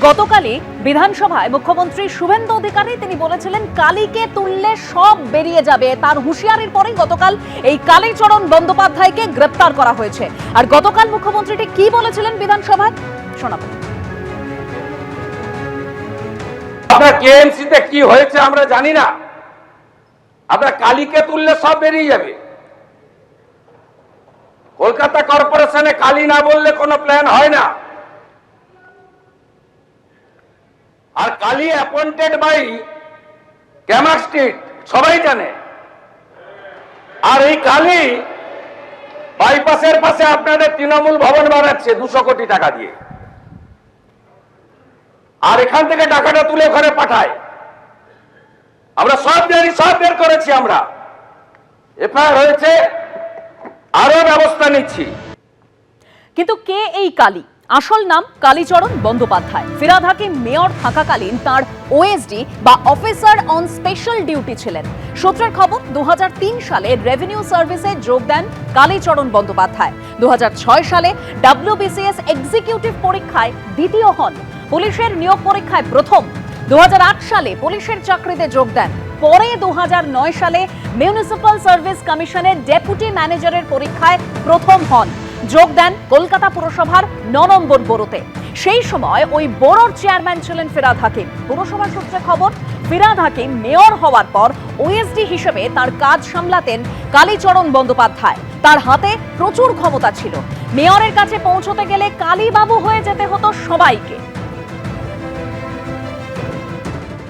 গতকালই বিধানসভায় মুখ্যমন্ত্রী শুভেন্দু অধিকারী তিনি বলেছিলেন কালীকে তুললে সব বেরিয়ে যাবে। তার হুঁশিয়ারির পরেই গতকাল এই কালীচরণ বন্দ্যোপাধ্যায়কে গ্রেপ্তার করা হয়েছে। আর গতকাল মুখ্যমন্ত্রীটি কি বলেছিলেন বিধানসভায় শোনাবো। আপনার কেএমসিতে কি হয়েছে আমরা জানি না, আপনার কালীকে তুললে সব বেরিয়ে যাবে। কলকাতা কর্পোরেশনে কালী না বললে কোনো প্ল্যান হয় না। আর Kali appointed by Camac street সবাই জানে। আর এই কালী বাইপাসের পাশে আপনাদের তৃণমূল ভবন বানাচ্ছে 200 কোটি টাকা দিয়ে, আর এখান থেকে টাকাটা তুলে ঘরে পাঠায়। আমরা সব জানি, সব বের করেছি, আমরা এফআইআর হয়েছে, আরো ব্যবস্থা নিচ্ছি। কিন্তু কে এই কালী? আসল নাম কালীচরণ বন্দ্যোপাধ্যায়। ফিরহাদ হাকিম মেয়র থাকাকালীন তার ওএসডি বা অফিসার অন স্পেশাল ডিউটি ছিলেন। সূত্রের খবর 2003 সালে রেভিনিউ সার্ভিসে যোগ দেন কালীচরণ বন্দ্যোপাধ্যায়। 2006 সালে WBCS এক্সিকিউটিভ পরীক্ষায় দ্বিতীয় হন। পুলিশের নিয়োগ পরীক্ষায় প্রথম। 2008 সালে পুলিশের চাকরিতে যোগ দেন। পরে 2009 সালে মিউনিসিপ্যাল সার্ভিস কমিশনের ডেপুটি ম্যানেজারের পরীক্ষায় প্রথম হন। যোগ দেন কলকাতা পুরসভার 9 নম্বর বোরোতে। সেই সময় ওই বোরোর চেয়ারম্যান ছিলেন ফিরহাদ হাকিম। পুরসভা সূত্রে খবর, ফিরহাদ হাকিম মেয়র হওয়ার পর ওএসডি হিসেবে তার কাজ সামলাতেন কালীচরণ বন্দ্যোপাধ্যায়। তার হাতে প্রচুর ক্ষমতা ছিল। মেয়রের কাছে পৌঁছতে গেলে কালীবাবু হয়ে যেতে হতো সবাইকে।